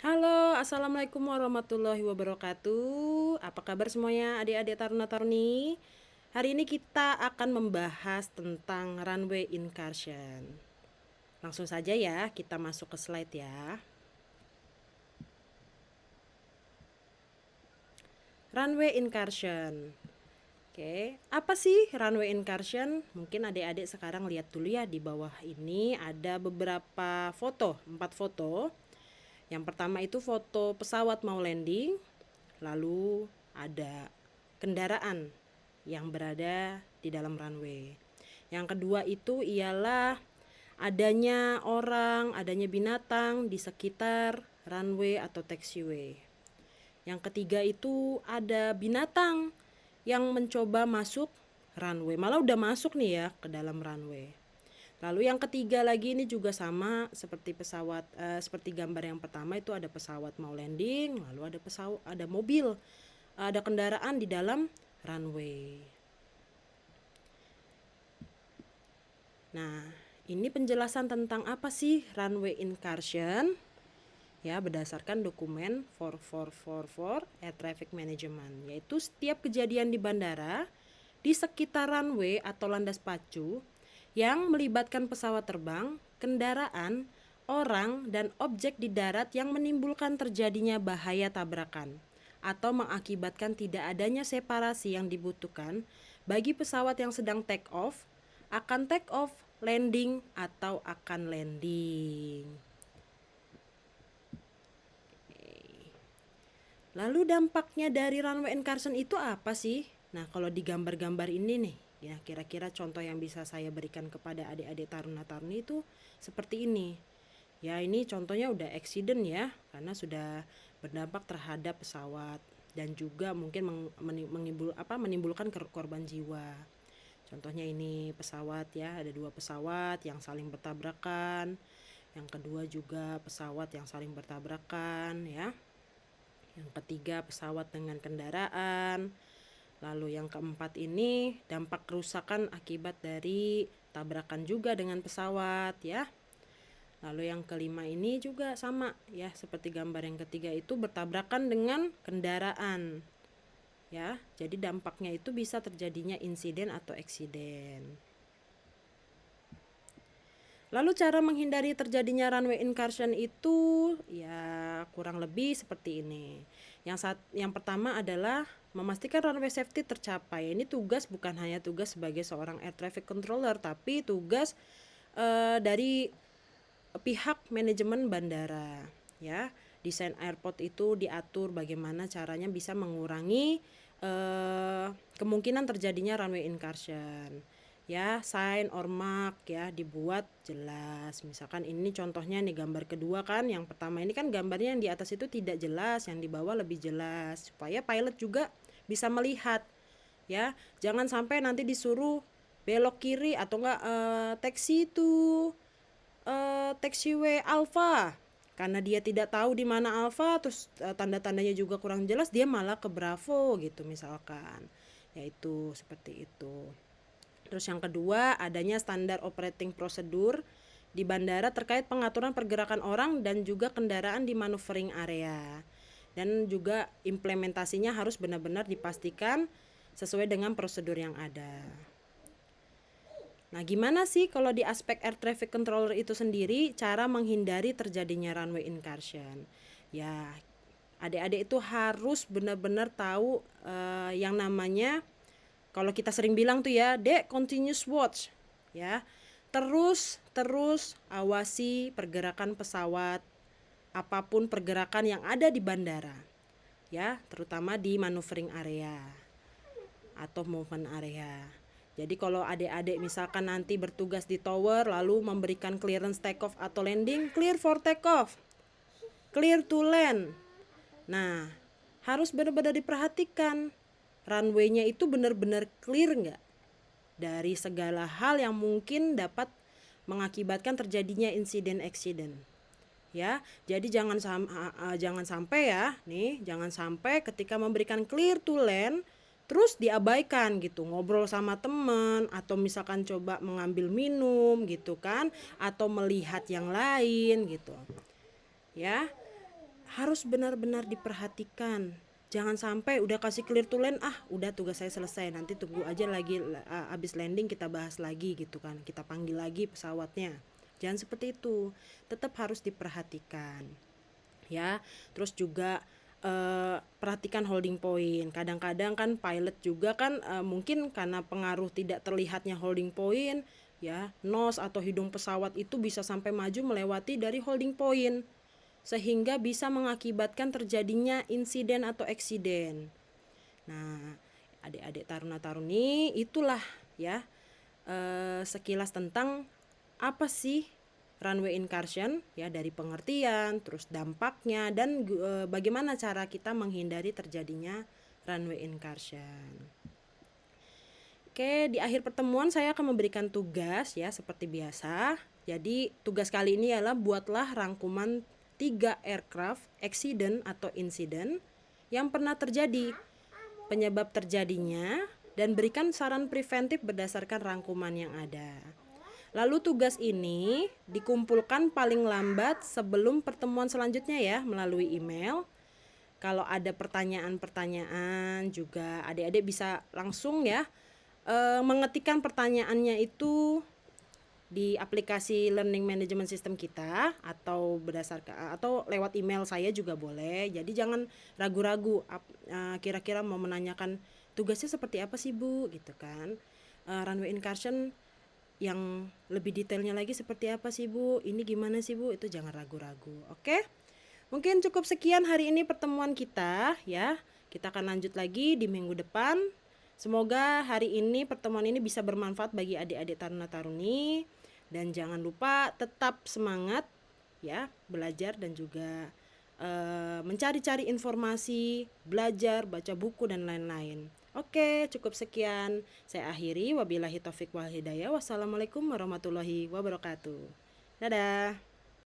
Halo, assalamualaikum warahmatullahi wabarakatuh. Apa kabar semuanya, adik-adik taruna-taruni? Hari ini kita akan membahas tentang runway incursion. Langsung saja ya, kita masuk ke slide ya. Runway incursion. Oke, apa sih runway incursion? Mungkin adik-adik sekarang lihat dulu ya, di bawah ini ada beberapa foto, 4 foto. Yang pertama itu foto pesawat mau landing, lalu ada kendaraan yang berada di dalam runway. Yang kedua itu ialah adanya orang, adanya binatang di sekitar runway atau taxiway. Yang ketiga itu ada binatang yang mencoba masuk runway, malah udah masuk nih ya ke dalam runway. Lalu yang ketiga lagi ini juga sama seperti pesawat, seperti gambar yang pertama itu ada pesawat mau landing, lalu ada mobil, ada kendaraan di dalam runway. Nah, ini penjelasan tentang apa sih runway incursion? Ya, berdasarkan dokumen 4444 Air Traffic Management, yaitu setiap kejadian di bandara di sekitar runway atau landas pacu yang melibatkan pesawat terbang, kendaraan, orang, dan objek di darat yang menimbulkan terjadinya bahaya tabrakan atau mengakibatkan tidak adanya separasi yang dibutuhkan bagi pesawat yang sedang take off, akan take off, landing, atau akan landing. Lalu dampaknya dari runway incursion itu apa sih? Nah, kalau di gambar-gambar ini nih, ya kira-kira contoh yang bisa saya berikan kepada adik-adik taruna-taruni itu seperti ini. Ya, ini contohnya udah accident ya, karena sudah berdampak terhadap pesawat dan juga mungkin menimbulkan korban jiwa. Contohnya ini pesawat ya, ada 2 pesawat yang saling bertabrakan. Yang kedua juga pesawat yang saling bertabrakan ya. Yang ketiga pesawat dengan kendaraan. Lalu yang keempat ini dampak kerusakan akibat dari tabrakan juga dengan pesawat ya. Lalu yang kelima ini juga sama ya, seperti gambar yang ketiga itu bertabrakan dengan kendaraan. Ya, jadi dampaknya itu bisa terjadinya insiden atau eksiden. Lalu cara menghindari terjadinya runway incursion itu ya kurang lebih seperti ini. Yang pertama adalah memastikan runway safety tercapai. Ini tugas bukan hanya tugas sebagai seorang air traffic controller, tapi tugas dari pihak manajemen bandara. Ya, desain airport itu diatur bagaimana caranya bisa mengurangi kemungkinan terjadinya runway incursion. Ya, sign or mark ya dibuat jelas. Misalkan ini contohnya nih gambar kedua kan, yang pertama ini kan gambarnya yang di atas itu tidak jelas, yang di bawah lebih jelas supaya pilot juga bisa melihat. Ya, jangan sampai nanti disuruh belok kiri atau enggak taxi itu taxiway Alpha. Karena dia tidak tahu di mana Alpha, terus tanda-tandanya juga kurang jelas, dia malah ke Bravo gitu misalkan. Yaitu seperti itu. Terus yang kedua, adanya standar operating procedure di bandara terkait pengaturan pergerakan orang dan juga kendaraan di maneuvering area. Dan juga implementasinya harus benar-benar dipastikan sesuai dengan prosedur yang ada. Nah, gimana sih kalau di aspek air traffic controller itu sendiri cara menghindari terjadinya runway incursion? Ya, adik-adik itu harus benar-benar tahu yang namanya, kalau kita sering bilang tuh ya, Dek, continuous watch ya. Terus awasi pergerakan pesawat, apapun pergerakan yang ada di bandara. Ya, terutama di maneuvering area atau movement area. Jadi kalau adik-adik misalkan nanti bertugas di tower lalu memberikan clearance take off atau landing, clear for take off, clear to land. Nah, harus benar-benar diperhatikan runway-nya itu benar-benar clear nggak dari segala hal yang mungkin dapat mengakibatkan terjadinya insiden accident. Ya, jadi jangan sampai ya, nih, jangan sampai ketika memberikan clear to land terus diabaikan gitu, ngobrol sama teman atau misalkan coba mengambil minum gitu kan, atau melihat yang lain gitu. Ya, harus benar-benar diperhatikan. Jangan sampai udah kasih clear to land, udah tugas saya selesai, nanti tunggu aja lagi abis landing kita bahas lagi gitu kan, kita panggil lagi pesawatnya. Jangan seperti itu, tetap harus diperhatikan ya. Terus juga perhatikan holding point. Kadang-kadang kan pilot juga kan mungkin karena pengaruh tidak terlihatnya holding point ya, nose atau hidung pesawat itu bisa sampai maju melewati dari holding point, sehingga bisa mengakibatkan terjadinya insiden atau eksiden. Nah, adik-adik taruna-taruni, itulah ya sekilas tentang apa sih runway incursion ya, dari pengertian, terus dampaknya, dan bagaimana cara kita menghindari terjadinya runway incursion. Oke, di akhir pertemuan saya akan memberikan tugas ya seperti biasa. Jadi tugas kali ini adalah buatlah rangkuman 3 aircraft accident atau insiden yang pernah terjadi, penyebab terjadinya, dan berikan saran preventif berdasarkan rangkuman yang ada. Lalu tugas ini dikumpulkan paling lambat sebelum pertemuan selanjutnya ya, melalui email. Kalau ada pertanyaan-pertanyaan juga adik-adik bisa langsung ya mengetikkan pertanyaannya itu di aplikasi learning management system kita, atau berdasarkan atau lewat email saya juga boleh. Jadi jangan ragu-ragu kira-kira mau menanyakan tugasnya seperti apa sih Bu gitu kan. Runway incursion yang lebih detailnya lagi seperti apa sih Bu, ini gimana sih Bu, itu jangan ragu-ragu. Oke, mungkin cukup sekian hari ini pertemuan kita ya. Kita akan lanjut lagi di minggu depan. Semoga hari ini pertemuan ini bisa bermanfaat bagi adik-adik taruna-taruni, dan jangan lupa tetap semangat ya belajar dan juga mencari-cari informasi, belajar, baca buku dan lain-lain. Oke, cukup sekian. Saya akhiri, wabillahi taufik wal hidayah. Wassalamualaikum warahmatullahi wabarakatuh. Dadah.